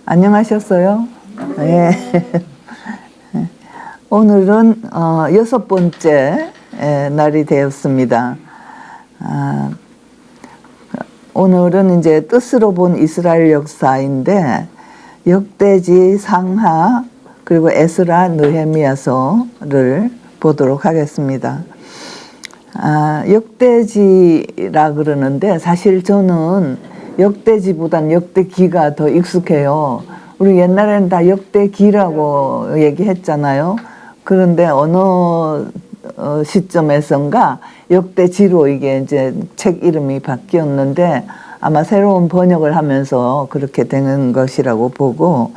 안녕하셨어요? 예. 오늘은 6번째 날이 되었습니다. 오늘은 이제 뜻으로 본 이스라엘 역사인데 역대지, 상하, 그리고 에스라, 느헤미야서를 보도록 하겠습니다. 역대지라 그러는데 사실 저는 역대지보단 역대기가 더 익숙해요. 우리 옛날에는 다 역대기라고 얘기했잖아요. 그런데 어느 시점에선가 역대지로 이게 이제 책 이름이 바뀌었는데 아마 새로운 번역을 하면서 그렇게 되는 것이라고 보고,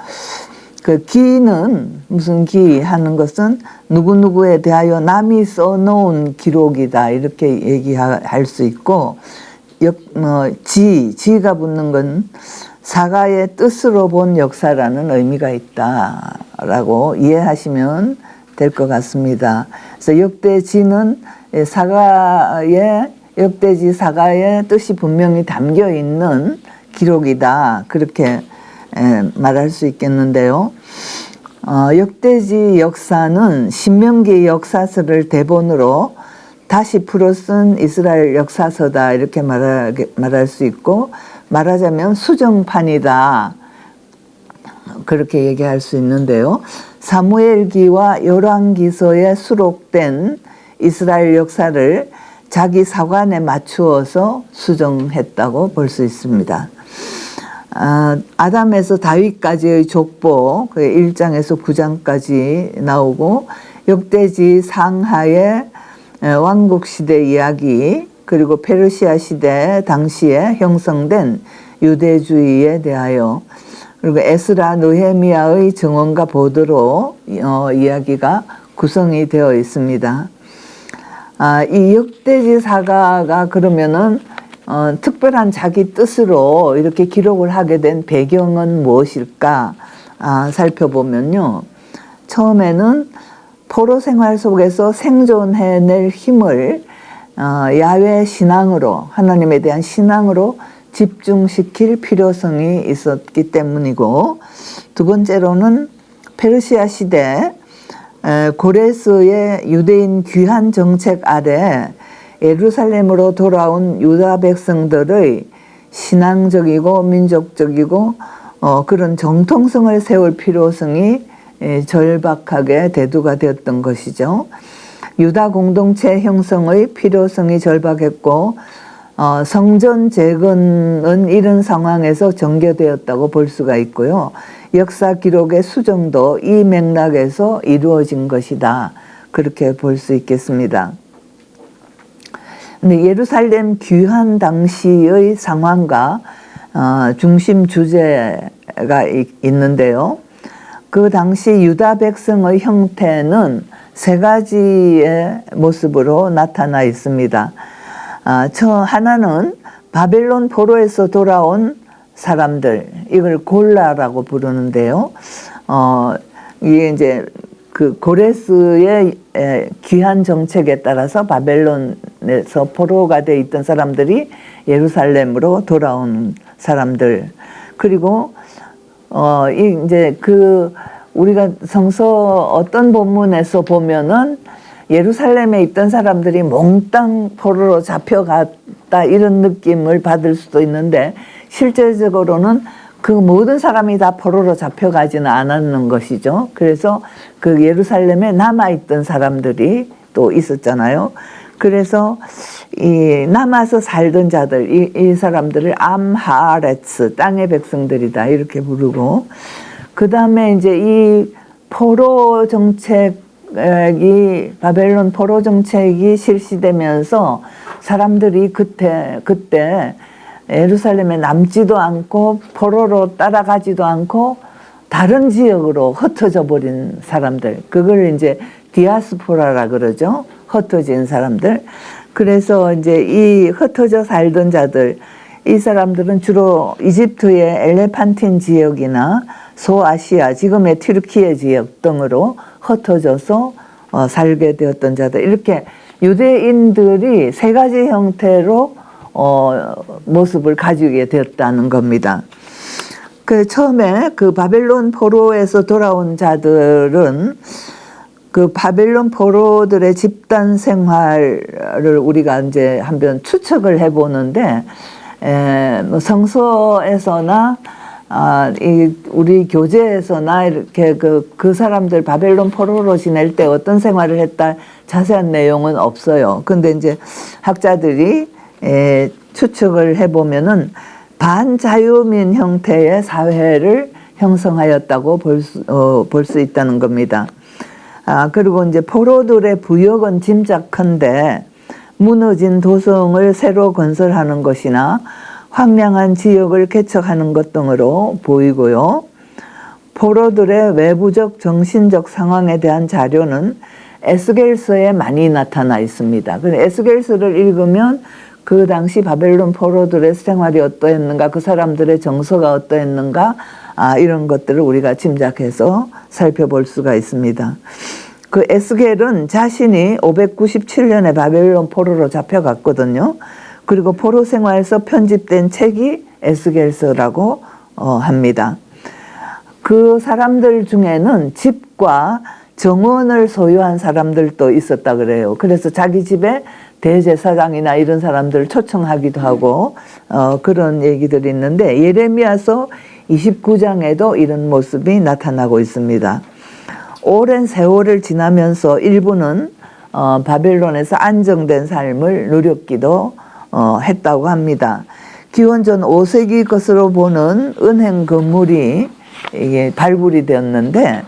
그 기는 무슨 기 하는 것은 누구누구에 대하여 남이 써놓은 기록이다 이렇게 얘기할 수 있고, 지가 붙는 건 사가의 뜻으로 본 역사라는 의미가 있다라고 이해하시면 될 것 같습니다. 그래서 역대지는 역대지 사가의 뜻이 분명히 담겨 있는 기록이다 그렇게 말할 수 있겠는데요. 역대지 역사는 신명기 역사서를 대본으로 다시 풀어 쓴 이스라엘 역사서다 이렇게 말할 수 있고, 말하자면 수정판이다 그렇게 얘기할 수 있는데요. 사무엘기와 열왕기서에 수록된 이스라엘 역사를 자기 사관에 맞추어서 수정했다고 볼 수 있습니다. 아담에서 다윗까지의 족보 1장에서 9장까지 나오고, 역대지 상하의 왕국시대 이야기, 그리고 페르시아 시대 당시에 형성된 유대주의에 대하여, 그리고 에스라 느헤미야의 증언과 보도로 이야기가 구성이 되어 있습니다. 이 역대지 사가가 그러면은 특별한 자기 뜻으로 이렇게 기록을 하게 된 배경은 무엇일까 살펴보면요. 처음에는 포로 생활 속에서 생존해낼 힘을 야훼 신앙으로, 하나님에 대한 신앙으로 집중시킬 필요성이 있었기 때문이고, 두 번째로는 페르시아 시대 고레스의 유대인 귀환 정책 아래 예루살렘으로 돌아온 유다 백성들의 신앙적이고 민족적이고 그런 정통성을 세울 필요성이 절박하게 대두가 되었던 것이죠. 유다 공동체 형성의 필요성이 절박했고, 성전 재건은 이런 상황에서 전개되었다고 볼 수가 있고요. 역사 기록의 수정도 이 맥락에서 이루어진 것이다 그렇게 볼 수 있겠습니다. 근데 예루살렘 귀환 당시의 상황과 중심 주제가 있는데요. 그 당시 유다 백성의 형태는 세 가지의 모습으로 나타나 있습니다. 하나는 바벨론 포로에서 돌아온 사람들, 이걸 골라라고 부르는데요. 이게 이제 그 고레스의 귀환 정책에 따라서 바벨론에서 포로가 돼 있던 사람들이 예루살렘으로 돌아온 사람들, 그리고 이제 우리가 성서 어떤 본문에서 보면은 예루살렘에 있던 사람들이 몽땅 포로로 잡혀갔다 이런 느낌을 받을 수도 있는데, 실제적으로는 그 모든 사람이 다 포로로 잡혀가지는 않았는 것이죠. 그래서 그 예루살렘에 남아있던 사람들이 또 있었잖아요. 그래서 이 남아서 살던 자들, 이 사람들을 암하레츠, 땅의 백성들이다 이렇게 부르고, 그 다음에 이제 이 포로 정책이, 바벨론 포로 정책이 실시되면서 사람들이 그때 예루살렘에 남지도 않고 포로로 따라가지도 않고 다른 지역으로 흩어져 버린 사람들, 그걸 이제 디아스포라라 그러죠. 흩어진 사람들. 그래서 이제 이 흩어져 살던 자들, 이 사람들은 주로 이집트의 엘레판틴 지역이나 소아시아, 지금의 튀르키예 지역 등으로 흩어져서 살게 되었던 자들, 이렇게 유대인들이 세 가지 형태로 모습을 가지게 되었다는 겁니다. 그 처음에 그 바벨론 포로에서 돌아온 자들은 그 바벨론 포로들의 집단 생활을 우리가 이제 한번 추측을 해보는데, 뭐 성서에서나 우리 교재에서나 이렇게 그 사람들 바벨론 포로로 지낼 때 어떤 생활을 했다 자세한 내용은 없어요. 근데 이제 학자들이 추측을 해보면은 반자유민 형태의 사회를 형성하였다고 볼 수 있다는 겁니다. 그리고 이제 포로들의 부역은 짐작컨대 무너진 도성을 새로 건설하는 것이나 황량한 지역을 개척하는 것 등으로 보이고요. 포로들의 외부적 정신적 상황에 대한 자료는 에스겔서에 많이 나타나 있습니다. 에스겔서를 읽으면 그 당시 바벨론 포로들의 생활이 어떠했는가, 그 사람들의 정서가 어떠했는가, 이런 것들을 우리가 짐작해서 살펴볼 수가 있습니다. 그 에스겔은 자신이 597년에 바벨론 포로로 잡혀갔거든요. 그리고 포로 생활에서 편집된 책이 에스겔서라고 합니다. 그 사람들 중에는 집과 정원을 소유한 사람들도 있었다 그래요. 그래서 자기 집에 대제사장이나 이런 사람들을 초청하기도 하고 그런 얘기들이 있는데, 예레미야서 29장에도 이런 모습이 나타나고 있습니다. 오랜 세월을 지나면서 일부는 바벨론에서 안정된 삶을 누렸기도 했다고 합니다. 기원전 5세기 것으로 보는 은행 건물이 이게 발굴이 되었는데,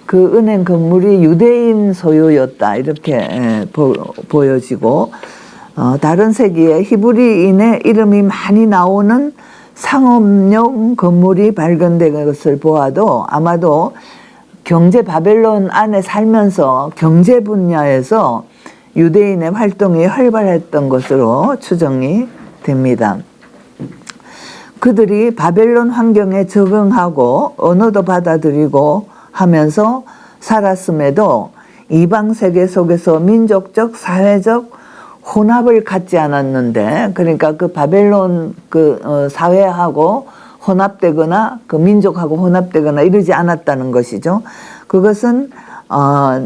그 은행 건물이 유대인 소유였다 이렇게 보여지고, 다른 세기에 히브리인의 이름이 많이 나오는 상업용 건물이 발견된 것을 보아도 아마도 경제 바벨론 안에 살면서 경제 분야에서 유대인의 활동이 활발했던 것으로 추정이 됩니다. 그들이 바벨론 환경에 적응하고 언어도 받아들이고 하면서 살았음에도 이방 세계 속에서 민족적, 사회적 혼합을 갖지 않았는데, 그러니까 그 바벨론 사회하고 혼합되거나 그 민족하고 혼합되거나 이러지 않았다는 것이죠. 그것은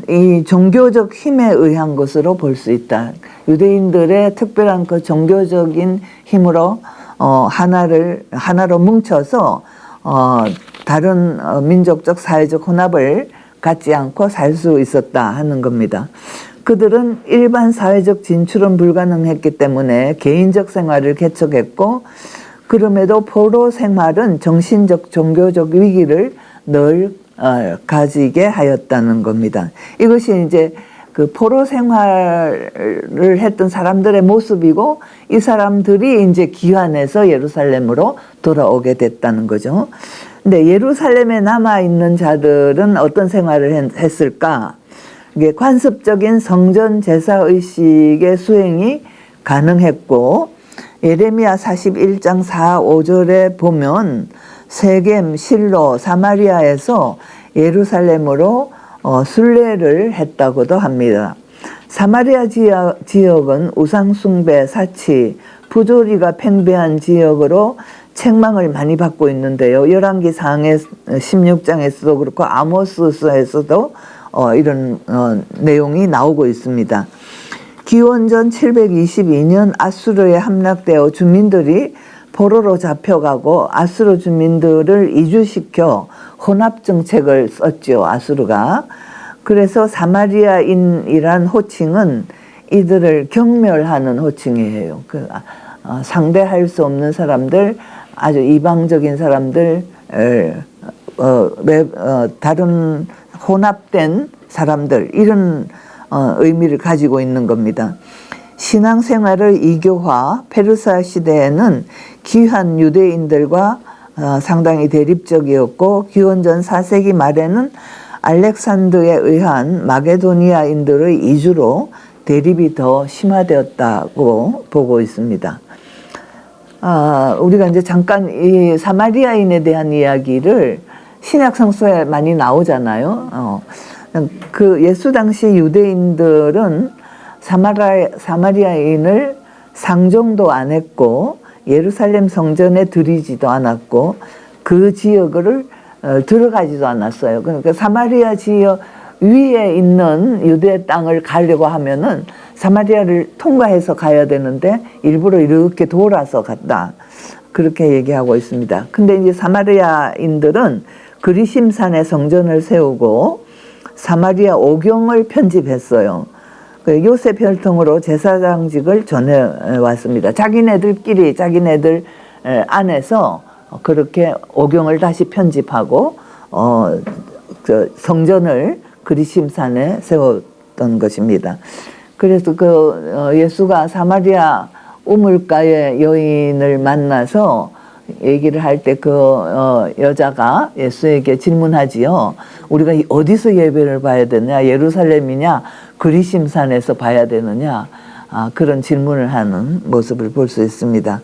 이 종교적 힘에 의한 것으로 볼 수 있다. 유대인들의 특별한 그 종교적인 힘으로 하나로 뭉쳐서 다른 민족적 사회적 혼합을 갖지 않고 살 수 있었다 하는 겁니다. 그들은 일반 사회적 진출은 불가능했기 때문에 개인적 생활을 개척했고, 그럼에도 포로 생활은 정신적 종교적 위기를 늘 가지게 하였다는 겁니다. 이것이 이제 그 포로 생활을 했던 사람들의 모습이고, 이 사람들이 이제 귀환해서 예루살렘으로 돌아오게 됐다는 거죠. 근데 예루살렘에 남아있는 자들은 어떤 생활을 했을까? 이게 관습적인 성전 제사 의식의 수행이 가능했고, 예레미야 41장 4, 5절에 보면 세겜, 실로, 사마리아에서 예루살렘으로 순례를 했다고도 합니다. 사마리아 지역은 우상숭배, 사치, 부조리가 팽배한 지역으로 책망을 많이 받고 있는데요. 열왕기상 16장에서도 그렇고 아모스서에서도 이런 내용이 나오고 있습니다. 기원전 722년 아수르에 함락되어 주민들이 포로로 잡혀가고 아수르 주민들을 이주시켜 혼합정책을 썼죠, 아수르가. 그래서 사마리아인이란 호칭은 이들을 경멸하는 호칭이에요. 상대할 수 없는 사람들, 아주 이방적인 사람들, 다른 혼합된 사람들, 이런 의미를 가지고 있는 겁니다. 신앙생활의 이교화, 페르사 시대에는 귀한 유대인들과 상당히 대립적이었고, 기원전 4세기 말에는 알렉산더에 의한 마게도니아인들의 이주로 대립이 더 심화되었다고 보고 있습니다. 우리가 이제 잠깐 이 사마리아인에 대한 이야기를 신약 성서에 많이 나오잖아요. 그 예수 당시 유대인들은 사마리아인을 상종도 안 했고 예루살렘 성전에 들이지도 않았고, 그 지역을 들어가지도 않았어요. 그러니까 사마리아 지역 위에 있는 유대 땅을 가려고 하면은 사마리아를 통과해서 가야 되는데 일부러 이렇게 돌아서 갔다. 그렇게 얘기하고 있습니다. 근데 이제 사마리아인들은 그리심산에 성전을 세우고 사마리아 오경을 편집했어요. 요셉 혈통으로 제사장직을 전해왔습니다. 자기네들끼리 자기네들 안에서 그렇게 오경을 다시 편집하고 성전을 그리심산에 세웠던 것입니다. 그래서 예수가 사마리아 우물가의 여인을 만나서 얘기를 할 때 여자가 예수에게 질문하지요. 우리가 어디서 예배를 봐야 되느냐? 예루살렘이냐? 그리심산에서 봐야 되느냐? 그런 질문을 하는 모습을 볼 수 있습니다.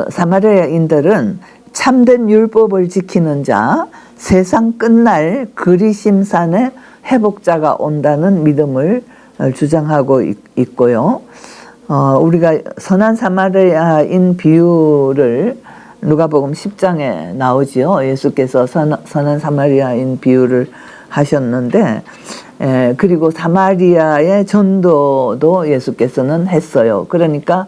사마리아인들은 참된 율법을 지키는 자, 세상 끝날 그리심산에 회복자가 온다는 믿음을 주장하고 있고요. 우리가 선한 사마리아인 비유를 누가복음 10장에 나오지요. 예수께서 선한 사마리아인 비유를 하셨는데, 그리고 사마리아의 전도도 예수께서는 했어요. 그러니까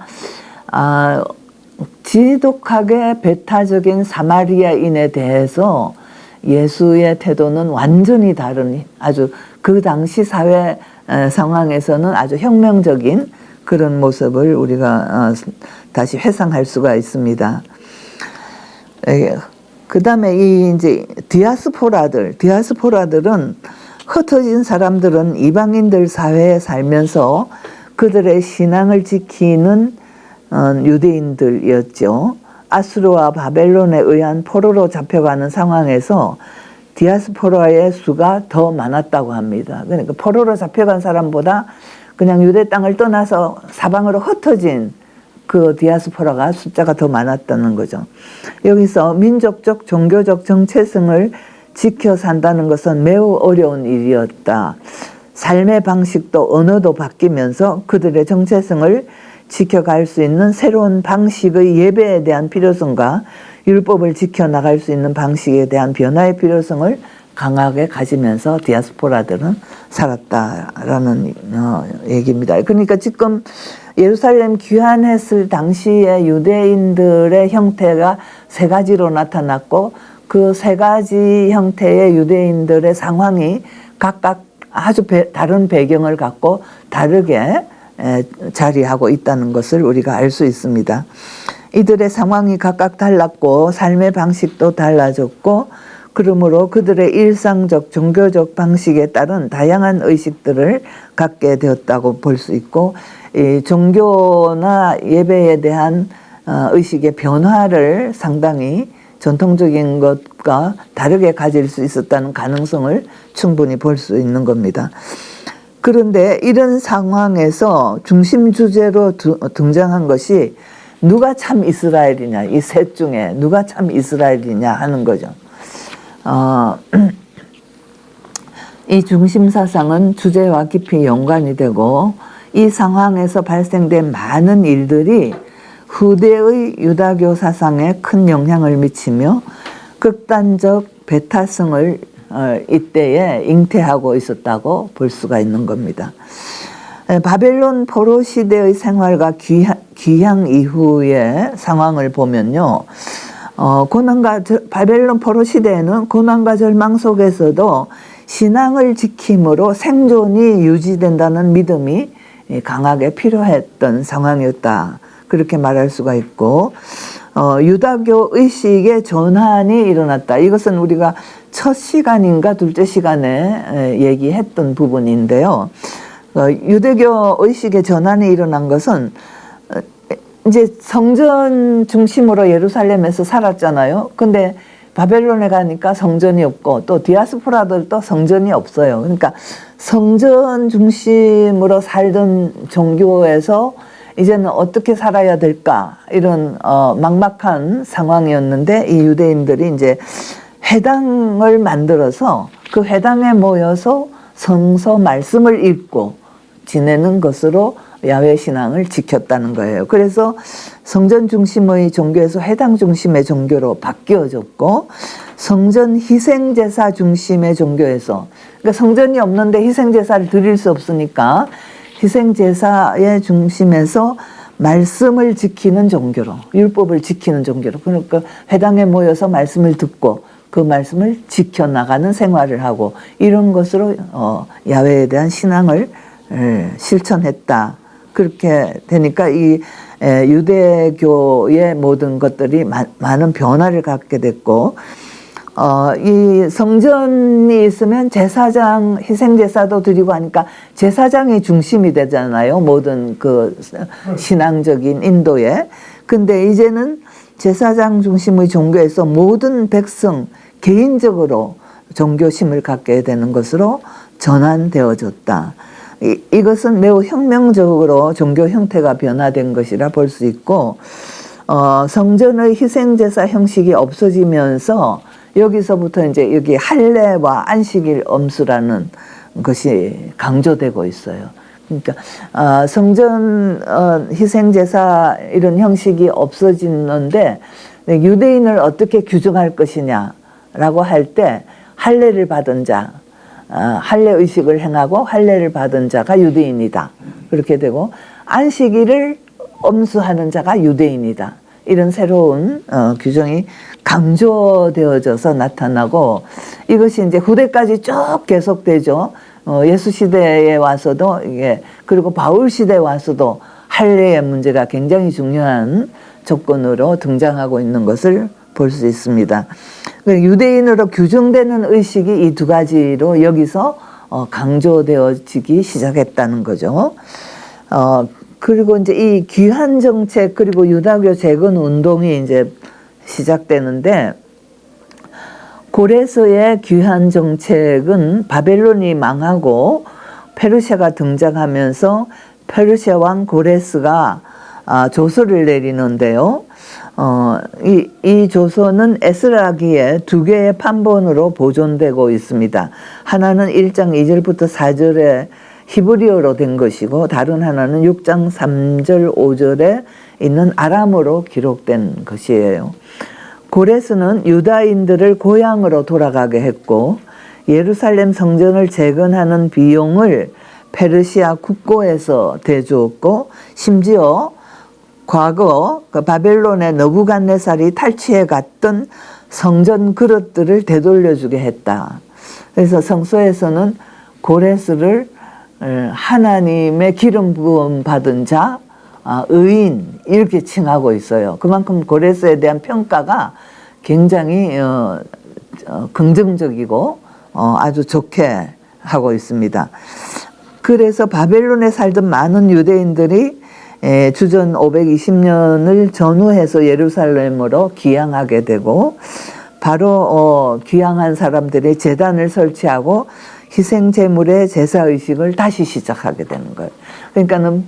지독하게 배타적인 사마리아인에 대해서 예수의 태도는 완전히 다른, 아주 그 당시 사회 상황에서는 아주 혁명적인 그런 모습을 우리가 다시 회상할 수가 있습니다. 그 다음에 이제 디아스포라들은 흩어진 사람들은 이방인들 사회에 살면서 그들의 신앙을 지키는 유대인들이었죠. 아수르와 바벨론에 의한 포로로 잡혀가는 상황에서 디아스포라의 수가 더 많았다고 합니다. 그러니까 포로로 잡혀간 사람보다 그냥 유대 땅을 떠나서 사방으로 흩어진 그 디아스포라가 숫자가 더 많았다는 거죠. 여기서 민족적, 종교적 정체성을 지켜 산다는 것은 매우 어려운 일이었다. 삶의 방식도 언어도 바뀌면서 그들의 정체성을 지켜갈 수 있는 새로운 방식의 예배에 대한 필요성과 율법을 지켜나갈 수 있는 방식에 대한 변화의 필요성을 강하게 가지면서 디아스포라들은 살았다라는 얘기입니다. 그러니까 지금 예루살렘 귀환했을 당시에 유대인들의 형태가 세 가지로 나타났고 그 세 가지 형태의 유대인들의 상황이 각각 아주 다른 배경을 갖고 다르게 자리하고 있다는 것을 우리가 알 수 있습니다. 이들의 상황이 각각 달랐고 삶의 방식도 달라졌고 그러므로 그들의 일상적 종교적 방식에 따른 다양한 의식들을 갖게 되었다고 볼 수 있고 이 종교나 예배에 대한 의식의 변화를 상당히 전통적인 것과 다르게 가질 수 있었다는 가능성을 충분히 볼 수 있는 겁니다. 그런데 이런 상황에서 중심 주제로 등장한 것이 누가 참 이스라엘이냐, 이 셋 중에 누가 참 이스라엘이냐 하는 거죠. 이 중심 사상은 주제와 깊이 연관이 되고 이 상황에서 발생된 많은 일들이 후대의 유다교 사상에 큰 영향을 미치며 극단적 배타성을 이때에 잉태하고 있었다고 볼 수가 있는 겁니다. 바벨론 포로 시대의 생활과 귀향 이후의 상황을 보면요. 바벨론 포로 시대에는 고난과 절망 속에서도 신앙을 지킴으로 생존이 유지된다는 믿음이 강하게 필요했던 상황이었다. 그렇게 말할 수가 있고 유다교 의식의 전환이 일어났다. 이것은 우리가 첫 시간인가 둘째 시간에 얘기했던 부분인데요. 유대교 의식의 전환이 일어난 것은 이제 성전 중심으로 예루살렘에서 살았잖아요. 근데 바벨론에 가니까 성전이 없고 또 디아스포라들도 성전이 없어요. 그러니까 성전 중심으로 살던 종교에서 이제는 어떻게 살아야 될까 이런 막막한 상황이었는데 이 유대인들이 이제 회당을 만들어서 그 회당에 모여서 성서 말씀을 읽고 지내는 것으로 야훼 신앙을 지켰다는 거예요. 그래서 성전 중심의 종교에서 회당 중심의 종교로 바뀌어졌고, 성전 희생제사 중심의 종교에서, 그러니까 성전이 없는데 희생제사를 드릴 수 없으니까 희생제사의 중심에서 말씀을 지키는 종교로, 율법을 지키는 종교로, 그러니까 회당에 모여서 말씀을 듣고 그 말씀을 지켜나가는 생활을 하고, 이런 것으로 야훼에 대한 신앙을 실천했다. 그렇게 되니까 이 유대교의 모든 것들이 많은 변화를 갖게 됐고, 이 성전이 있으면 제사장, 희생제사도 드리고 하니까 제사장이 중심이 되잖아요. 모든 그 신앙적인 인도에. 근데 이제는 제사장 중심의 종교에서 모든 백성 개인적으로 종교심을 갖게 되는 것으로 전환되어졌다. 이것은 매우 혁명적으로 종교 형태가 변화된 것이라 볼 수 있고, 성전의 희생제사 형식이 없어지면서 여기서부터 이제 여기 할례와 안식일 엄수라는 것이 강조되고 있어요. 그러니까 성전 희생제사 이런 형식이 없어지는데, 유대인을 어떻게 규정할 것이냐라고 할 때 할례를 받은 자, 할례 의식을 행하고 할례를 받은 자가 유대인이다. 그렇게 되고, 안식일을 엄수하는 자가 유대인이다. 이런 새로운 규정이 강조되어져서 나타나고, 이것이 이제 후대까지 쭉 계속되죠. 예수 시대에 와서도 이게, 그리고 바울 시대에 와서도 할례의 문제가 굉장히 중요한 조건으로 등장하고 있는 것을 볼 수 있습니다. 유대인으로 규정되는 의식이 이 두 가지로 여기서 강조되어지기 시작했다는 거죠. 그리고 이제 이 귀한 정책, 그리고 유다교 재건 운동이 이제 시작되는데, 고레스의 귀한 정책은 바벨론이 망하고 페르시아가 등장하면서 페르시아 왕 고레스가 조서를 내리는데요. 이 조서는 에스라기에 두 개의 판본으로 보존되고 있습니다. 하나는 1장 2절부터 4절에 히브리어로 된 것이고, 다른 하나는 6장 3절 5절에 있는 아람어로 기록된 것이에요. 고레스는 유다인들을 고향으로 돌아가게 했고, 예루살렘 성전을 재건하는 비용을 페르시아 국고에서 대주었고, 심지어 과거 그 바벨론의 너부갓네살이 탈취해 갔던 성전 그릇들을 되돌려주게 했다. 그래서 성서에서는 고레스를 하나님의 기름 부음 받은 자, 의인 이렇게 칭하고 있어요. 그만큼 고레스에 대한 평가가 굉장히 긍정적이고 아주 좋게 하고 있습니다. 그래서 바벨론에 살던 많은 유대인들이 주전 520년을 전후해서 예루살렘으로 귀향하게 되고, 바로 귀향한 사람들이 제단을 설치하고 희생 제물의 제사 의식을 다시 시작하게 되는 거예요. 그러니까는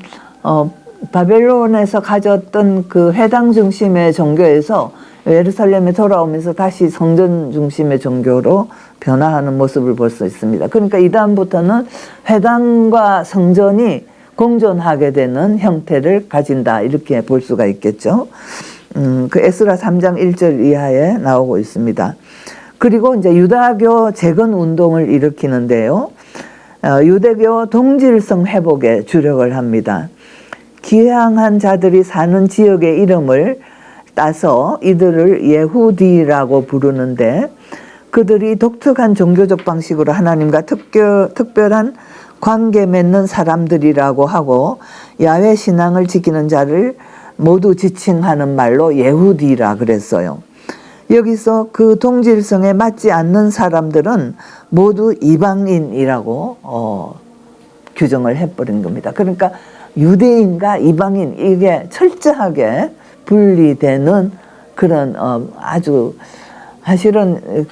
바벨론에서 가졌던 그 회당 중심의 종교에서 예루살렘에 돌아오면서 다시 성전 중심의 종교로 변화하는 모습을 볼 수 있습니다. 그러니까 이 다음부터는 회당과 성전이 공존하게 되는 형태를 가진다, 이렇게 볼 수가 있겠죠. 그 에스라 3장 1절 이하에 나오고 있습니다. 그리고 이제 유다교 재건 운동을 일으키는데요. 유대교 동질성 회복에 주력을 합니다. 귀향한 자들이 사는 지역의 이름을 따서 이들을 예후디라고 부르는데, 그들이 독특한 종교적 방식으로 하나님과 특별한 관계 맺는 사람들이라고 하고, 야훼 신앙을 지키는 자를 모두 지칭하는 말로 예후디라 그랬어요. 여기서 그 동질성에 맞지 않는 사람들은 모두 이방인이라고 규정을 해버린 겁니다. 그러니까 유대인과 이방인, 이게 철저하게 분리되는 그런 아주, 사실은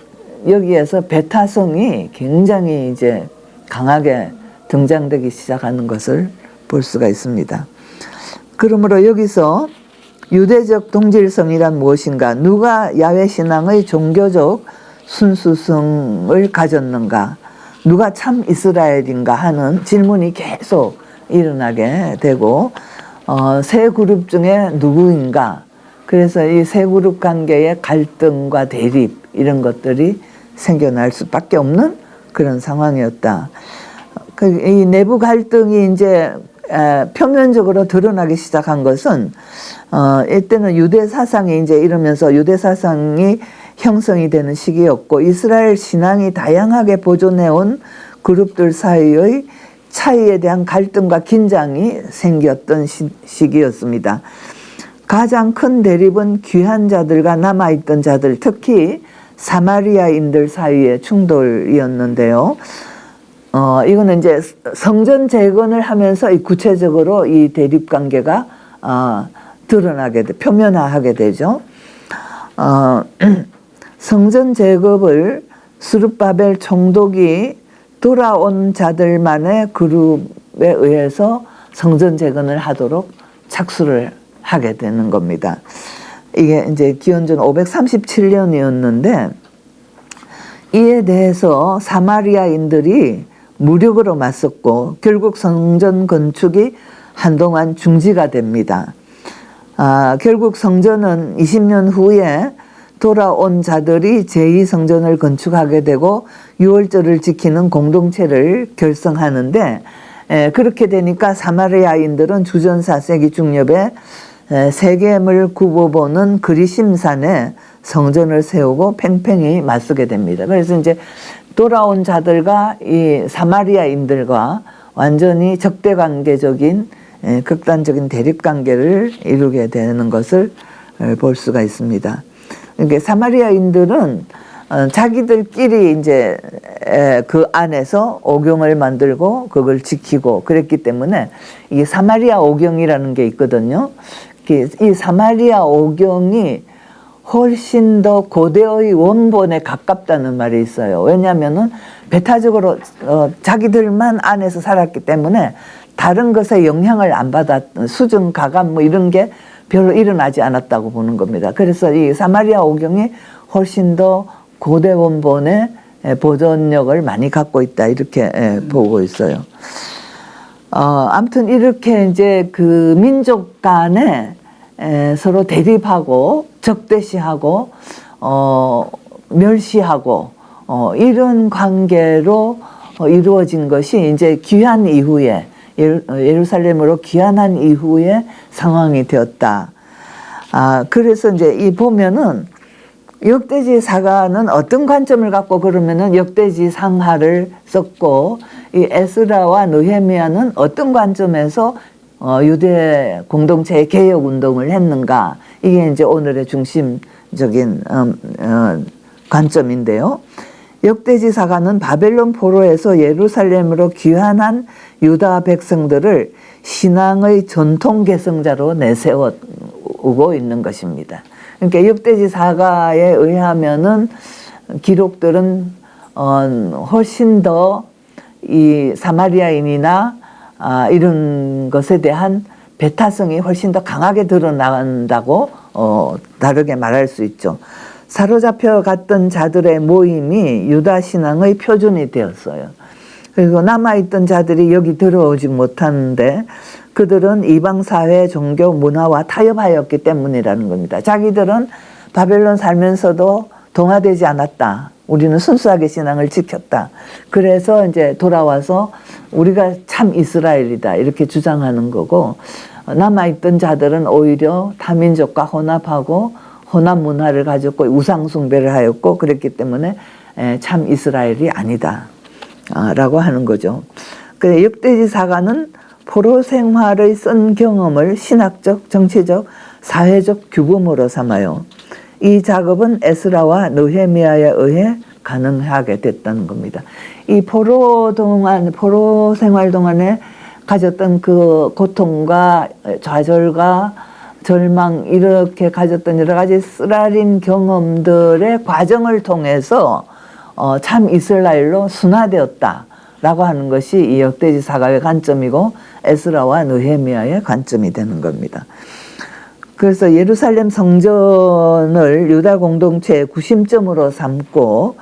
여기에서 배타성이 굉장히 이제 강하게 등장되기 시작하는 것을 볼 수가 있습니다. 그러므로 여기서 유대적 동질성이란 무엇인가, 누가 야훼 신앙의 종교적 순수성을 가졌는가, 누가 참 이스라엘인가 하는 질문이 계속 일어나게 되고 세 그룹 중에 누구인가. 그래서 이 세 그룹 관계의 갈등과 대립 이런 것들이 생겨날 수밖에 없는 그런 상황이었다. 이 내부 갈등이 이제 표면적으로 드러나기 시작한 것은 이때는 유대 사상이 이제 이러면서 유대 사상이 형성이 되는 시기였고 이스라엘 신앙이 다양하게 보존해온 그룹들 사이의 차이에 대한 갈등과 긴장이 생겼던 시기였습니다. 가장 큰 대립은 귀한 자들과 남아있던 자들, 특히 사마리아인들 사이의 충돌이었는데요. 이거는 이제 성전 재건을 하면서 구체적으로 이 대립 관계가 표면화하게 되죠. 성전 재건을 스룹바벨 총독이 돌아온 자들만의 그룹에 의해서 성전 재건을 하도록 착수를 하게 되는 겁니다. 이게 이제 기원전 537년이었는데 이에 대해서 사마리아인들이 무력으로 맞섰고 결국 성전 건축이 한동안 중지가 됩니다. 결국 성전은 20년 후에 돌아온 자들이 제2성전을 건축하게 되고 유월절을 지키는 공동체를 결성하는데 그렇게 되니까 사마리아인들은 주전 4세기 중엽에 세겜을 굽어보는 그리심산에 성전을 세우고 팽팽히 맞서게 됩니다. 그래서 이제 돌아온 자들과 이 사마리아인들과 완전히 적대관계적인 극단적인 대립관계를 이루게 되는 것을 볼 수가 있습니다. 그러니까 사마리아인들은 자기들끼리 이제 그 안에서 오경을 만들고 그걸 지키고 그랬기 때문에 이게 사마리아 오경이라는 게 있거든요. 이 사마리아 오경이 훨씬 더 고대의 원본에 가깝다는 말이 있어요. 왜냐하면은 배타적으로 자기들만 안에서 살았기 때문에 다른 것에 영향을 안 받았, 수증, 가감 뭐 이런 게 별로 일어나지 않았다고 보는 겁니다. 그래서 이 사마리아 오경이 훨씬 더 고대 원본의 보존력을 많이 갖고 있다 이렇게 보고 있어요. 아무튼 이렇게 이제 그 민족 간에 서로 대립하고 적대시하고 멸시하고 이런 관계로 이루어진 것이 이제 귀환 이후에 예루살렘으로 귀환한 이후의 상황이 되었다. 그래서 이제 이 보면은 역대지 사가는 어떤 관점을 갖고 그러면은 역대지 상하를 썼고 이 에스라와 느헤미야는 어떤 관점에서 유대 공동체의 개혁 운동을 했는가 이게 이제 오늘의 중심적인 관점인데요. 역대지 사가는 바벨론 포로에서 예루살렘으로 귀환한 유다 백성들을 신앙의 전통 개성자로 내세우고 있는 것입니다. 그러니까 역대지 사가에 의하면은 기록들은 훨씬 더 이 사마리아인이나 이런 것에 대한 배타성이 훨씬 더 강하게 드러난다고 다르게 말할 수 있죠. 사로잡혀 갔던 자들의 모임이 유다 신앙의 표준이 되었어요. 그리고 남아있던 자들이 여기 들어오지 못하는데 그들은 이방사회 종교 문화와 타협하였기 때문이라는 겁니다. 자기들은 바벨론 살면서도 동화되지 않았다. 우리는 순수하게 신앙을 지켰다. 그래서 이제 돌아와서 우리가 참 이스라엘이다. 이렇게 주장하는 거고 남아있던 자들은 오히려 타민족과 혼합하고 혼합 문화를 가졌고 우상 숭배를 하였고 그랬기 때문에 참 이스라엘이 아니다. 라고 하는 거죠. 그래 역대지 사가는 포로 생활의 쓴 경험을 신학적, 정치적, 사회적 규범으로 삼아요. 이 작업은 에스라와 느헤미야에 의해 가능하게 됐다는 겁니다. 이 포로 생활 동안에 가졌던 그 고통과 좌절과 절망 이렇게 가졌던 여러 가지 쓰라린 경험들의 과정을 통해서 참 이스라엘로 순화되었다라고 하는 것이 이 역대지 사가의 관점이고 에스라와 느헤미야의 관점이 되는 겁니다. 그래서 예루살렘 성전을 유다 공동체의 구심점으로 삼고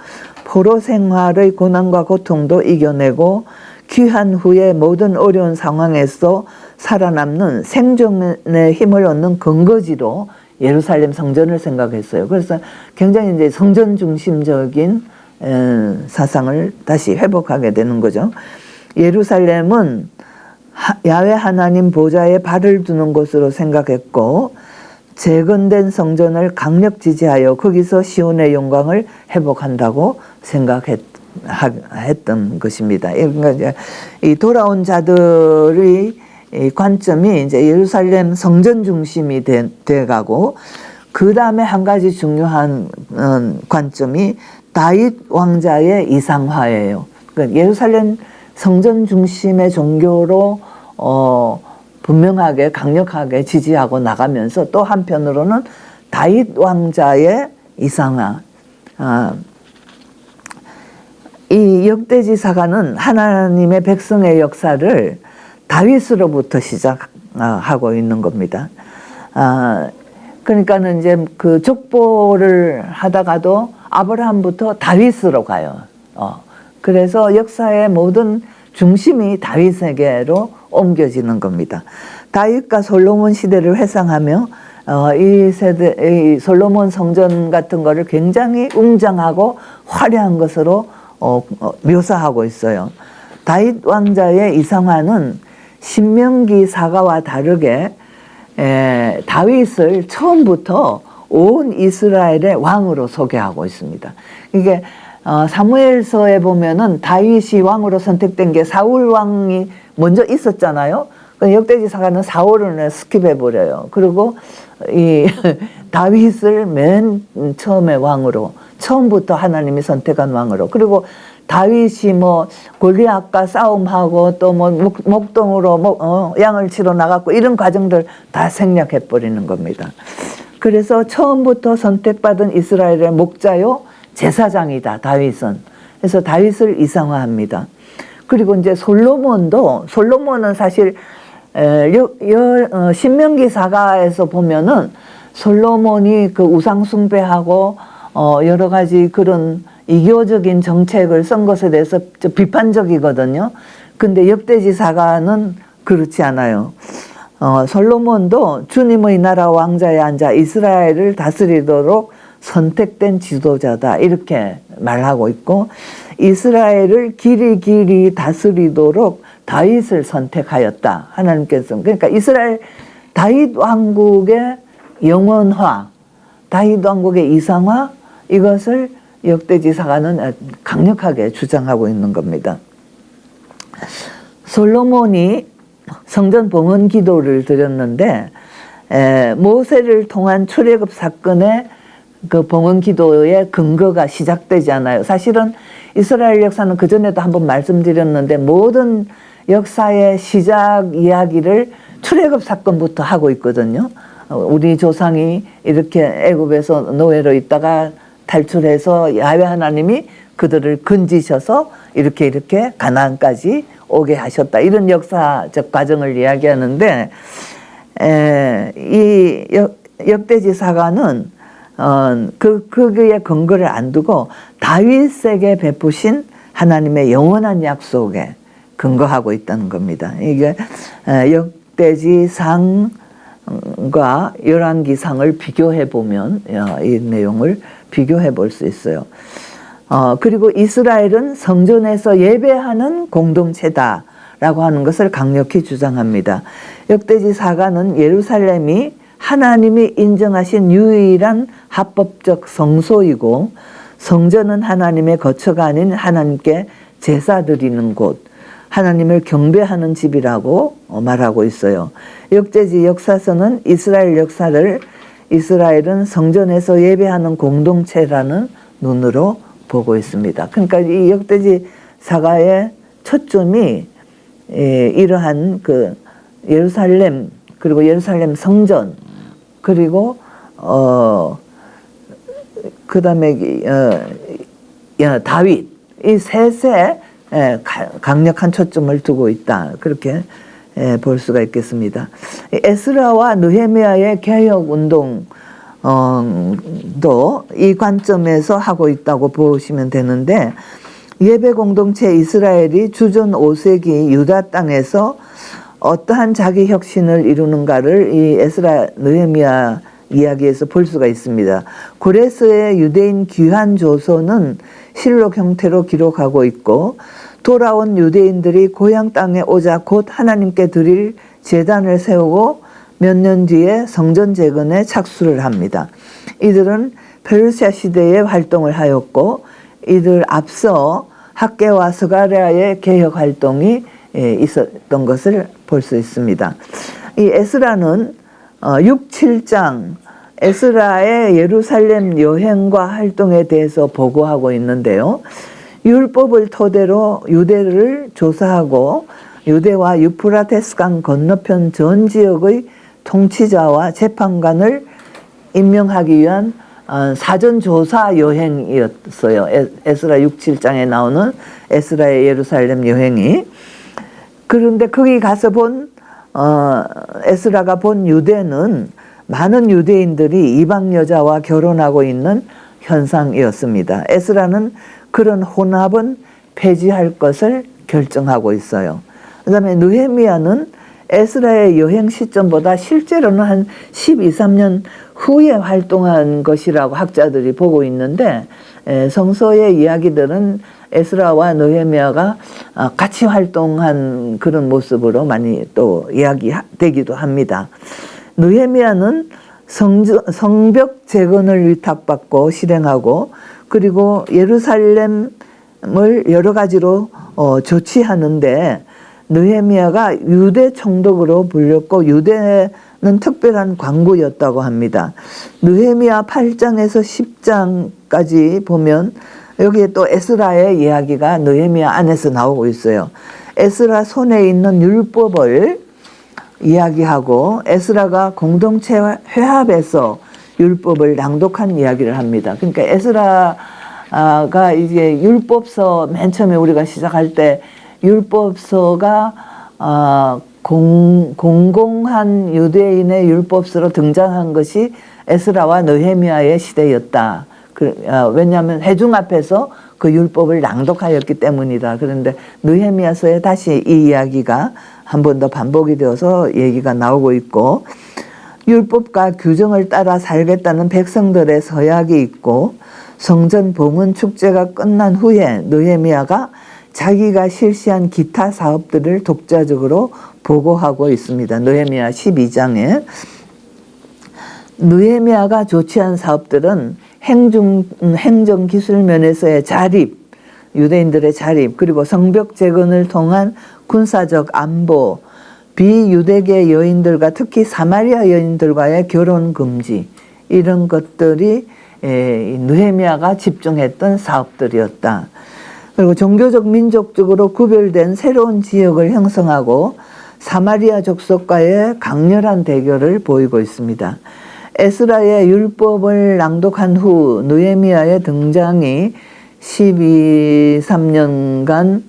포로 생활의 고난과 고통도 이겨내고 귀한 후에 모든 어려운 상황에서 살아남는 생존의 힘을 얻는 근거지로 예루살렘 성전을 생각했어요. 그래서 굉장히 이제 성전 중심적인 사상을 다시 회복하게 되는 거죠. 예루살렘은 야훼 하나님 보좌에 발을 두는 곳으로 생각했고, 재건된 성전을 강력 지지하여 거기서 시온의 영광을 회복한다고 생각했던 것입니다. 그러니까 이제 이 돌아온 자들의 이 관점이 이제 예루살렘 성전 중심이 돼가고, 그 다음에 한 가지 중요한 관점이 다윗 왕자의 이상화예요. 그러니까 예루살렘 성전 중심의 종교로 분명하게 강력하게 지지하고 나가면서 또 한편으로는 다윗 왕자의 이상화. 이 역대지사가는 하나님의 백성의 역사를 다윗으로부터 시작하고 있는 겁니다. 그러니까는 이제 그 족보를 하다가도 아브라함부터 다윗으로 가요. 그래서 역사의 모든 중심이 다윗에게로 옮겨지는 겁니다. 다윗과 솔로몬 시대를 회상하며 이 솔로몬 성전 같은 거를 굉장히 웅장하고 화려한 것으로 묘사하고 있어요. 다윗 왕자의 이상화는 신명기 사가와 다르게 다윗을 처음부터 온 이스라엘의 왕으로 소개하고 있습니다. 이게 사무엘서에 보면은 다윗이 왕으로 선택된 게 사울 왕이 먼저 있었잖아요. 역대지사가는 사울을 스킵해 버려요. 그리고 이 다윗을 맨 처음에 왕으로, 처음부터 하나님이 선택한 왕으로, 그리고 다윗이 뭐 골리앗과 싸움하고 또 뭐 목동으로 양을 치러 나갔고 이런 과정들 다 생략해 버리는 겁니다. 그래서 처음부터 선택받은 이스라엘의 목자요 제사장이다, 다윗은. 그래서 다윗을 이상화합니다. 그리고 이제 솔로몬은 사실 신명기 사가에서 보면은 솔로몬이 그 우상 숭배하고 여러 가지 그런 이교적인 정책을 쓴 것에 대해서 비판적이거든요. 근데 역대지사가는 그렇지 않아요. 솔로몬도 주님의 나라 왕자에 앉아 이스라엘을 다스리도록 선택된 지도자다, 이렇게 말하고 있고, 이스라엘을 길이 다스리도록 다윗을 선택하였다, 하나님께서. 그러니까 이스라엘 다윗 왕국의 영원화, 다윗 왕국의 이상화, 이것을 역대지사가는 강력하게 주장하고 있는 겁니다. 솔로몬이 성전 봉헌 기도를 드렸는데 모세를 통한 출애굽 사건의 그 봉헌 기도의 근거가 시작되지 않아요. 사실은 이스라엘 역사는 그전에도 한번 말씀드렸는데 모든 역사의 시작 이야기를 출애굽 사건부터 하고 있거든요. 우리 조상이 이렇게 애굽에서 노예로 있다가 탈출해서 야훼 하나님이 그들을 건지셔서 이렇게 가나안까지 오게 하셨다, 이런 역사적 과정을 이야기하는데, 이 역대지사가는 그의 근거를 안 두고 다윗에게 베푸신 하나님의 영원한 약속에 근거하고 있다는 겁니다. 이게 역대지상과 열왕기상을 비교해 보면 이 내용을 비교해 볼 수 있어요. 그리고 이스라엘은 성전에서 예배하는 공동체다라고 하는 것을 강력히 주장합니다. 역대지사가는 예루살렘이 하나님이 인정하신 유일한 합법적 성소이고, 성전은 하나님의 거처가 아닌 하나님께 제사 드리는 곳, 하나님을 경배하는 집이라고 말하고 있어요. 역대지 역사서는 이스라엘 역사를 이스라엘은 성전에서 예배하는 공동체라는 눈으로 보고 있습니다. 그러니까 이 역대지 사가의 초점이 이러한 그 예루살렘, 그리고 예루살렘 성전, 그리고 그다음에 다윗, 이 셋에 강력한 초점을 두고 있다, 그렇게 볼 수가 있겠습니다. 에스라와 느헤미야의 개혁 운동 도 이 관점에서 하고 있다고 보시면 되는데, 예배 공동체 이스라엘이 주전 5세기 유다 땅에서 어떠한 자기 혁신을 이루는가를 이 에스라 느헤미야 이야기에서 볼 수가 있습니다. 고레스의 유대인 귀환 조서는 실록 형태로 기록하고 있고, 돌아온 유대인들이 고향 땅에 오자 곧 하나님께 드릴 제단을 세우고 몇 년 뒤에 성전 재건에 착수를 합니다. 이들은 페르시아 시대에 활동을 하였고, 이들 앞서 학개와 스가랴의 개혁 활동이 있었던 것을 볼 수 있습니다. 이 에스라는 6, 7장 에스라의 예루살렘 여행과 활동에 대해서 보고하고 있는데요. 율법을 토대로 유대를 조사하고 유대와 유프라테스 강 건너편 전 지역의 통치자와 재판관을 임명하기 위한 사전조사 여행이었어요. 에스라 6, 7장에 나오는 에스라의 예루살렘 여행이. 그런데 거기 가서 본 에스라가 본 유대는 많은 유대인들이 이방 여자와 결혼하고 있는 현상이었습니다. 에스라는 그런 혼합은 폐지할 것을 결정하고 있어요. 그 다음에 느헤미야는 에스라의 여행 시점보다 실제로는 한 12, 13년 후에 활동한 것이라고 학자들이 보고 있는데, 성서의 이야기들은 에스라와 느헤미야가 같이 활동한 그런 모습으로 많이 또 이야기되기도 합니다. 느헤미야는 성벽 재건을 위탁받고 실행하고, 그리고 예루살렘을 여러 가지로 조치하는데, 느헤미야가 유대 총독으로 불렸고 유대는 특별한 관구였다고 합니다. 느헤미야 8장에서 10장까지 보면 여기에 또 에스라의 이야기가 느헤미야 안에서 나오고 있어요. 에스라 손에 있는 율법을 이야기하고, 에스라가 공동체 회합에서 율법을 낭독한 이야기를 합니다. 그러니까 에스라가 이제 율법서 맨 처음에 우리가 시작할 때 율법서가 공공한 유대인의 율법서로 등장한 것이 에스라와 느헤미야의 시대였다. 왜냐하면 회중 앞에서 그 율법을 낭독하였기 때문이다. 그런데 느헤미야서에 다시 이 이야기가 한 번 더 반복이 되어서 얘기가 나오고 있고, 율법과 규정을 따라 살겠다는 백성들의 서약이 있고, 성전 봉헌 축제가 끝난 후에 느헤미야가 자기가 실시한 기타 사업들을 독자적으로 보고하고 있습니다. 느헤미야 12장에 느헤미야가 조치한 사업들은 행정 기술 면에서의 자립, 유대인들의 자립, 그리고 성벽 재건을 통한 군사적 안보, 비유대계 여인들과 특히 사마리아 여인들과의 결혼 금지, 이런 것들이 느헤미야가 집중했던 사업들이었다. 그리고 종교적 민족적으로 구별된 새로운 지역을 형성하고 사마리아 족속과의 강렬한 대결을 보이고 있습니다. 에스라의 율법을 낭독한 후 느헤미야의 등장이 12, 13년간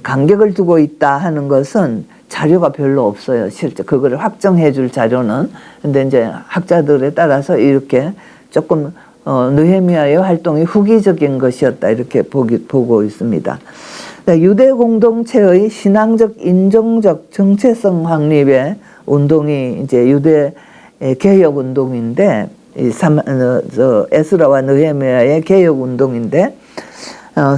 간격을 두고 있다 하는 것은 자료가 별로 없어요. 실제 그거를 확정해 줄 자료는. 근데 이제 학자들에 따라서 이렇게 조금 느헤미야의 활동이 후기적인 것이었다, 이렇게 보고 있습니다. 유대 공동체의 신앙적, 인종적 정체성 확립의 운동이 이제 유대 개혁 운동인데, 에스라와 느헤미야의 개혁 운동인데,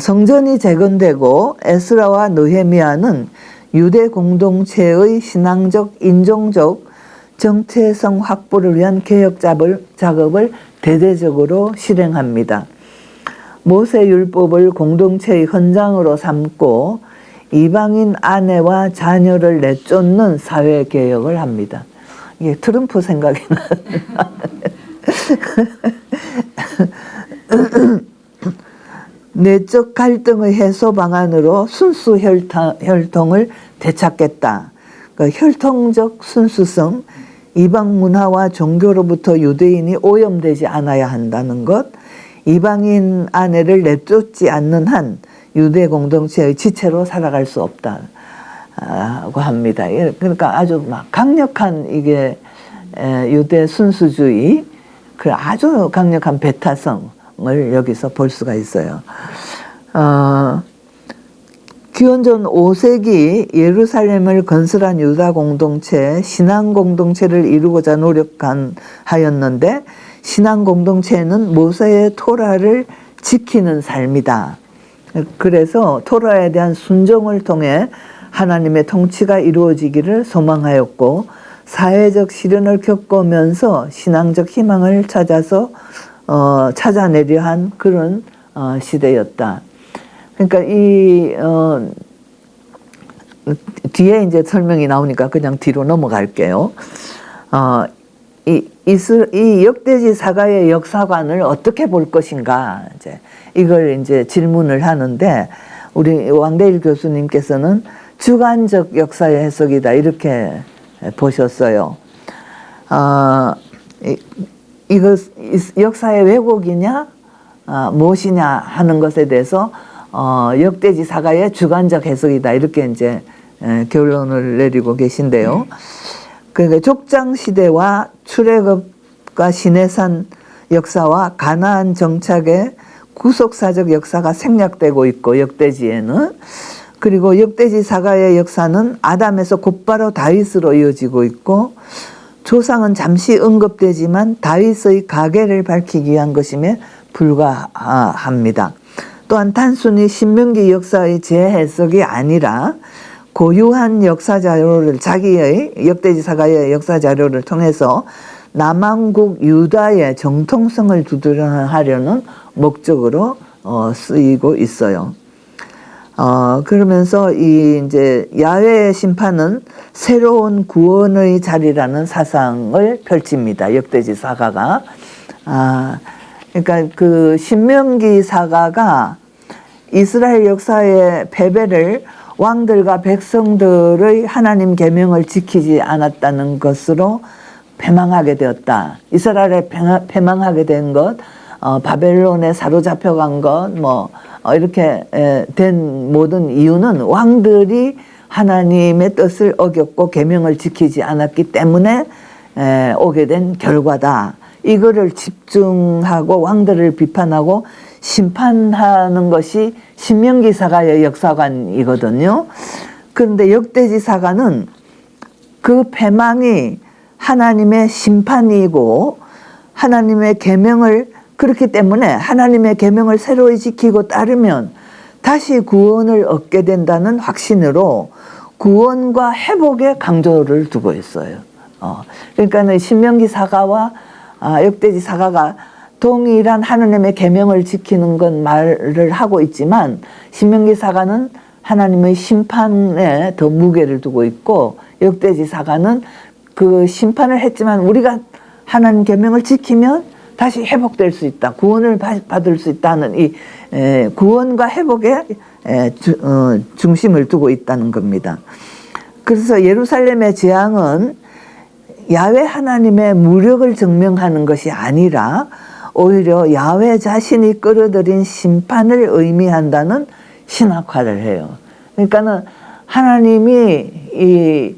성전이 재건되고 에스라와 느헤미야는 유대 공동체의 신앙적, 인종적 정체성 확보를 위한 개혁 작업을 대대적으로 실행합니다. 모세율법을 공동체의 헌장으로 삼고 이방인 아내와 자녀를 내쫓는 사회개혁을 합니다. 이게 트럼프 생각이 나는 내적 갈등의 해소 방안으로 순수 혈통을 되찾겠다. 그러니까 혈통적 순수성, 이방 문화와 종교로부터 유대인이 오염되지 않아야 한다는 것, 이방인 아내를 내쫓지 않는 한 유대 공동체의 지체로 살아갈 수 없다고 합니다. 그러니까 아주 막 강력한 이게 유대 순수주의, 그 아주 강력한 배타성을 여기서 볼 수가 있어요. 기원전 5세기 예루살렘을 건설한 유다 공동체, 신앙 공동체를 이루고자 노력하였는데 신앙 공동체는 모세의 토라를 지키는 삶이다. 그래서 토라에 대한 순종을 통해 하나님의 통치가 이루어지기를 소망하였고 사회적 시련을 겪으면서 신앙적 희망을 찾아내려 한 그런 시대였다. 그러니까 뒤에 이제 설명이 나오니까 그냥 뒤로 넘어갈게요. 이 역대지 사가의 역사관을 어떻게 볼 것인가, 이걸 이제 질문을 하는데, 우리 왕대일 교수님께서는 주관적 역사의 해석이다, 이렇게 보셨어요. 이거 역사의 왜곡이냐, 무엇이냐 하는 것에 대해서 역대지 사가의 주관적 해석이다, 이렇게 이제 결론을 내리고 계신데요. 그러니까 족장 시대와 출애굽과 시내산 역사와 가나안 정착의 구속사적 역사가 생략되고 있고, 역대지에는. 그리고 역대지 사가의 역사는 아담에서 곧바로 다윗으로 이어지고 있고, 조상은 잠시 언급되지만 다윗의 가계를 밝히기 위한 것임에 불과합니다. 또한 단순히 신명기 역사의 재해석이 아니라 고유한 역사 자료를, 자기의 역대지 사가의 역사 자료를 통해서 남왕국 유다의 정통성을 두드러하려는 목적으로 쓰이고 있어요. 그러면서 이제 야훼의 심판은 새로운 구원의 자리라는 사상을 펼칩니다. 역대지 사가가. 그러니까 그 신명기 사가가 이스라엘 역사의 패배를 왕들과 백성들의 하나님 계명을 지키지 않았다는 것으로 패망하게 되었다. 이스라엘에 패망하게 된 것, 바벨론에 사로잡혀간 것, 이렇게 된 모든 이유는 왕들이 하나님의 뜻을 어겼고 계명을 지키지 않았기 때문에 오게 된 결과다. 이거를 집중하고 왕들을 비판하고 심판하는 것이 신명기 사가의 역사관이거든요. 그런데 역대지 사가는 그 패망이 하나님의 심판이고 하나님의 계명을, 그렇기 때문에 하나님의 계명을 새로이 지키고 따르면 다시 구원을 얻게 된다는 확신으로 구원과 회복에 강조를 두고 있어요. 그러니까 신명기 사가와 역대지 사가가 동일한 하나님의 계명을 지키는 건 말을 하고 있지만, 신명기 사가는 하나님의 심판에 더 무게를 두고 있고, 역대지 사가는 그 심판을 했지만 우리가 하나님 계명을 지키면 다시 회복될 수 있다, 구원을 받을 수 있다는 이 구원과 회복에 중심을 두고 있다는 겁니다. 그래서 예루살렘의 재앙은 야훼 하나님의 무력을 증명하는 것이 아니라 오히려 야훼 자신이 끌어들인 심판을 의미한다는 신학화를 해요. 그러니까는 하나님이 이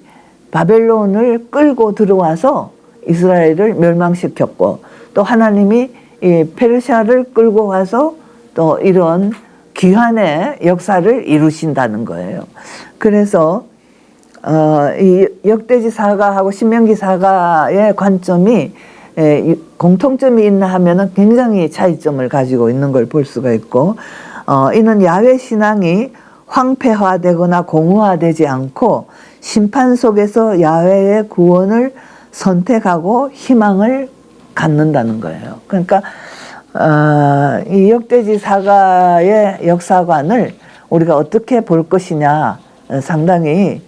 바벨론을 끌고 들어와서 이스라엘을 멸망시켰고, 또 하나님이 이 페르시아를 끌고 와서 또 이런 귀환의 역사를 이루신다는 거예요. 그래서 이 역대지 사가하고 신명기 사가의 관점이 공통점이 있나 하면은 굉장히 차이점을 가지고 있는 걸 볼 수가 있고, 이는 야훼 신앙이 황폐화되거나 공허화되지 않고 심판 속에서 야훼의 구원을 선택하고 희망을 갖는다는 거예요. 그러니까 이 역대지 사가의 역사관을 우리가 어떻게 볼 것이냐, 상당히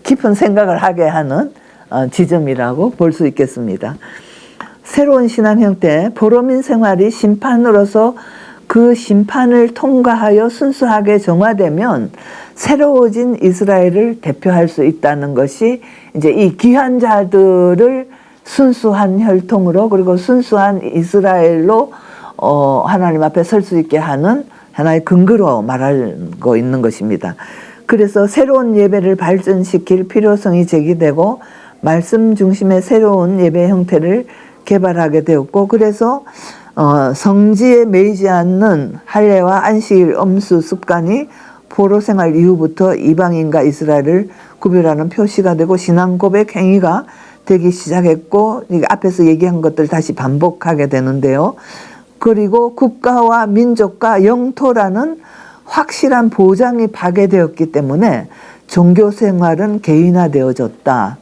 깊은 생각을 하게 하는 지점이라고 볼 수 있겠습니다. 새로운 신앙 형태, 보로민 생활이 심판으로서 그 심판을 통과하여 순수하게 정화되면 새로워진 이스라엘을 대표할 수 있다는 것이 이제 이 귀한 자들을 순수한 혈통으로, 그리고 순수한 이스라엘로 하나님 앞에 설 수 있게 하는 하나의 근거로 말하고 있는 것입니다. 그래서 새로운 예배를 발전시킬 필요성이 제기되고 말씀 중심의 새로운 예배 형태를 개발하게 되었고, 그래서 성지에 매이지 않는 할례와 안식일 엄수 습관이 포로 생활 이후부터 이방인과 이스라엘을 구별하는 표시가 되고 신앙 고백 행위가 되기 시작했고, 앞에서 얘기한 것들 다시 반복하게 되는데요. 그리고 국가와 민족과 영토라는 확실한 보장이 파괴되었기 때문에 종교 생활은 개인화되어졌다.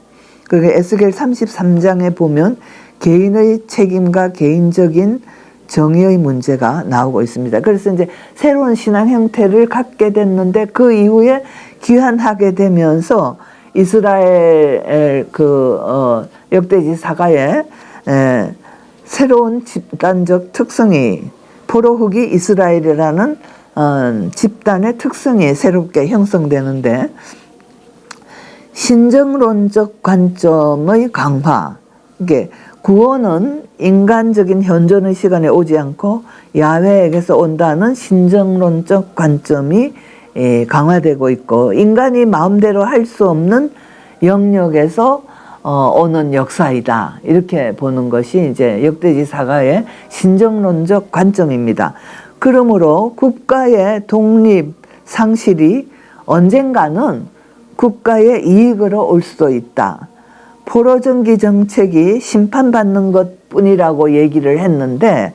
그리고 에스겔 33장에 보면 개인의 책임과 개인적인 정의의 문제가 나오고 있습니다. 그래서 이제 새로운 신앙 형태를 갖게 됐는데 그 이후에 귀환하게 되면서 이스라엘 역대지 사가의 새로운 집단적 특성이 포로 후기 이스라엘이라는 집단의 특성이 새롭게 형성되는데, 신정론적 관점의 강화, 이게 구원은 인간적인 현존의 시간에 오지 않고 야훼에게서 온다는 신정론적 관점이 강화되고 있고, 인간이 마음대로 할 수 없는 영역에서 오는 역사이다, 이렇게 보는 것이 이제 역대지 사가의 신정론적 관점입니다. 그러므로 국가의 독립 상실이 언젠가는 국가의 이익으로 올 수도 있다. 포로정기 정책이 심판받는 것뿐이라고 얘기를 했는데,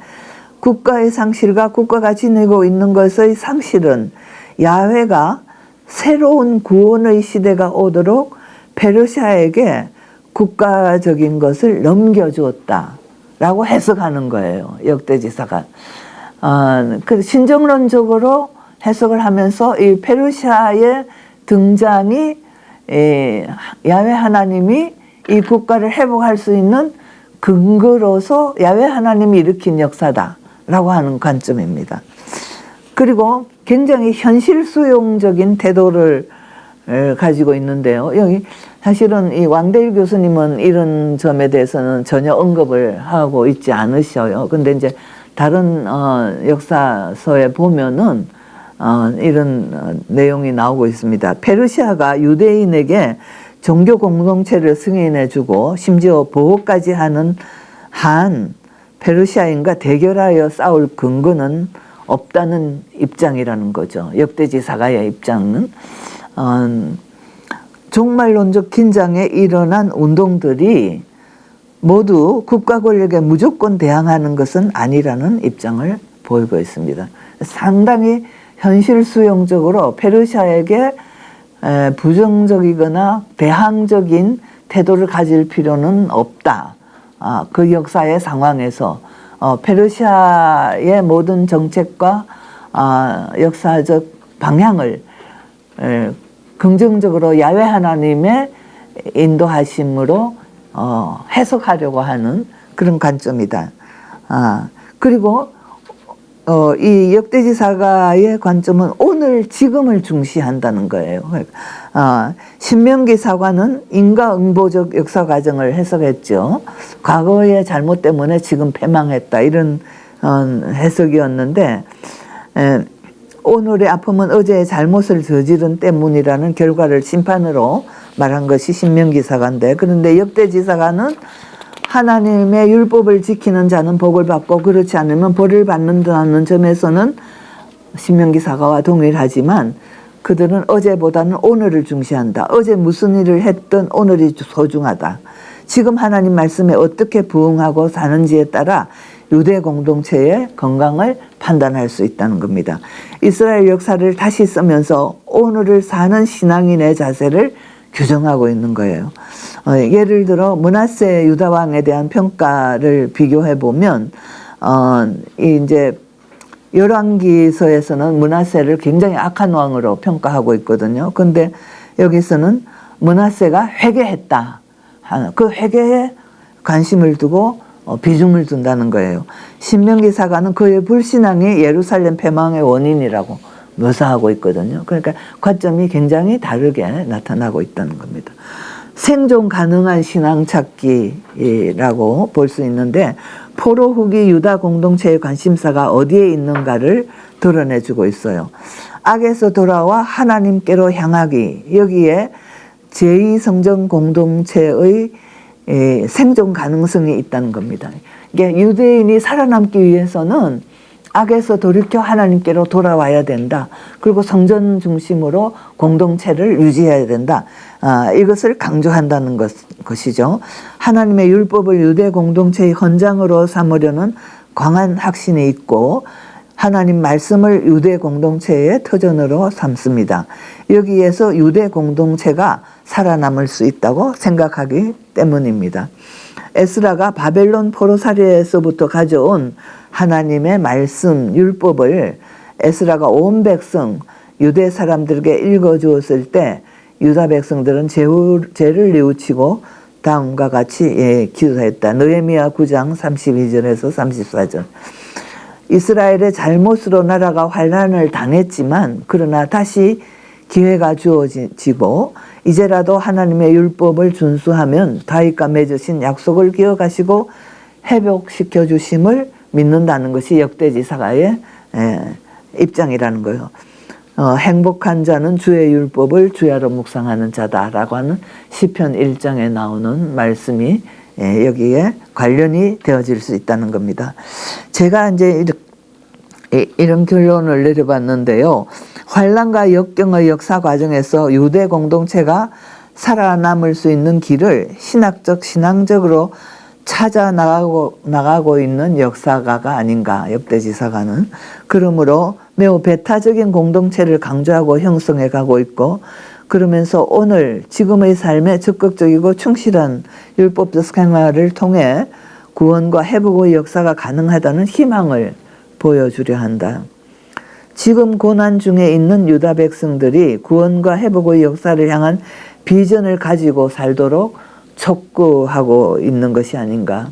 국가의 상실과 국가가 지니고 있는 것의 상실은 야훼가 새로운 구원의 시대가 오도록 페르시아에게 국가적인 것을 넘겨주었다라고 해석하는 거예요, 역대지사가. 그 신정론적으로 해석을 하면서 이 페르시아의 등장이 야훼 하나님이 이 국가를 회복할 수 있는 근거로서 야훼 하나님이 일으킨 역사다라고 하는 관점입니다. 그리고 굉장히 현실 수용적인 태도를 가지고 있는데요. 여기 사실은 이 왕대일 교수님은 이런 점에 대해서는 전혀 언급을 하고 있지 않으셔요. 근데 이제 다른 역사서에 보면은 이런 내용이 나오고 있습니다. 페르시아가 유대인에게 종교 공동체를 승인해주고 심지어 보호까지 하는 한 페르시아인과 대결하여 싸울 근거는 없다는 입장이라는 거죠. 역대지 사가의 입장은. 종말론적 긴장에 일어난 운동들이 모두 국가 권력에 무조건 대항하는 것은 아니라는 입장을 보이고 있습니다. 상당히 현실 수용적으로 페르시아에게 부정적이거나 대항적인 태도를 가질 필요는 없다. 그 역사의 상황에서 페르시아의 모든 정책과 역사적 방향을 긍정적으로 야훼 하나님의 인도하심으로 해석하려고 하는 그런 관점이다. 그리고 이 역대지사가의 관점은 오늘 지금을 중시한다는 거예요. 신명기 사관은 인과응보적 역사 과정을 해석했죠. 과거의 잘못 때문에 지금 패망했다, 이런 해석이었는데, 오늘의 아픔은 어제의 잘못을 저지른 때문이라는 결과를 심판으로 말한 것이 신명기 사가인데, 그런데 역대지사가는 하나님의 율법을 지키는 자는 복을 받고 그렇지 않으면 벌을 받는다는 점에서는 신명기 사가와 동일하지만, 그들은 어제보다는 오늘을 중시한다. 어제 무슨 일을 했든 오늘이 소중하다. 지금 하나님 말씀에 어떻게 부응하고 사는지에 따라 유대 공동체의 건강을 판단할 수 있다는 겁니다. 이스라엘 역사를 다시 쓰면서 오늘을 사는 신앙인의 자세를 규정하고 있는 거예요. 예를 들어 므낫세 유다 왕에 대한 평가를 비교해 보면, 이제 열왕기서에서는 므낫세를 굉장히 악한 왕으로 평가하고 있거든요. 근데 여기서는 므낫세가 회개했다. 그 회개에 관심을 두고 비중을 둔다는 거예요. 신명기 사가는 그의 불신앙이 예루살렘 패망의 원인이라고 묘사하고 있거든요. 그러니까 관점이 굉장히 다르게 나타나고 있다는 겁니다. 생존 가능한 신앙 찾기라고 볼 수 있는데, 포로 후기 유다 공동체의 관심사가 어디에 있는가를 드러내주고 있어요. 악에서 돌아와 하나님께로 향하기, 여기에 제2성전 공동체의 생존 가능성이 있다는 겁니다. 이게 유대인이 살아남기 위해서는 악에서 돌이켜 하나님께로 돌아와야 된다. 그리고 성전 중심으로 공동체를 유지해야 된다. 이것을 강조한다는 것이죠. 하나님의 율법을 유대 공동체의 헌장으로 삼으려는 강한 확신이 있고 하나님 말씀을 유대 공동체의 터전으로 삼습니다. 여기에서 유대 공동체가 살아남을 수 있다고 생각하기 때문입니다. 에스라가 바벨론 포로살이에서부터 가져온 하나님의 말씀, 율법을 에스라가 온 백성, 유대 사람들에게 읽어주었을 때 유다 백성들은 죄를 뉘우치고 다음과 같이 기도했다. 느헤미야 9장 32절에서 34절. 이스라엘의 잘못으로 나라가 환난을 당했지만 그러나 다시 기회가 주어지고 이제라도 하나님의 율법을 준수하면 다윗과 맺으신 약속을 기억하시고 회복시켜 주심을 믿는다는 것이 역대지사가의 입장이라는 거예요. 행복한 자는 주의 율법을 주야로 묵상하는 자다라고 하는 시편 1장에 나오는 말씀이 여기에 관련이 되어질 수 있다는 겁니다. 제가 이제 이런 결론을 내려봤는데요. 환난과 역경의 역사 과정에서 유대 공동체가 살아남을 수 있는 길을 신앙적으로 찾아 나가고 있는 역사가가 아닌가, 역대지사가는. 그러므로 매우 배타적인 공동체를 강조하고 형성해 가고 있고, 그러면서 오늘 지금의 삶에 적극적이고 충실한 율법적 생활을 통해 구원과 회복의 역사가 가능하다는 희망을 보여주려 한다. 지금 고난 중에 있는 유다 백성들이 구원과 회복의 역사를 향한 비전을 가지고 살도록 촉구하고 있는 것이 아닌가.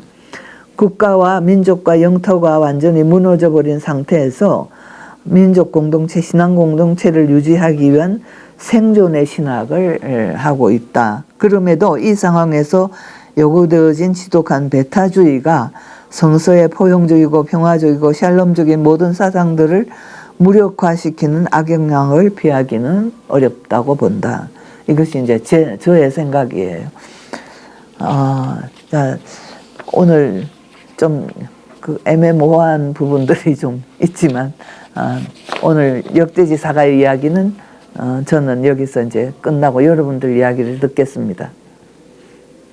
국가와 민족과 영토가 완전히 무너져 버린 상태에서 민족 공동체, 신앙 공동체를 유지하기 위한 생존의 신학을 하고 있다. 그럼에도 이 상황에서 요구되어진 지독한 배타주의가 성서의 포용적이고 평화적이고 샬롬적인 모든 사상들을 무력화시키는 악영향을 피하기는 어렵다고 본다. 이것이 이제 저의 생각이에요. 자, 오늘 좀 그 애매모호한 부분들이 좀 있지만, 오늘 역대지사가의 이야기는 저는 여기서 이제 끝나고 여러분들 이야기를 듣겠습니다.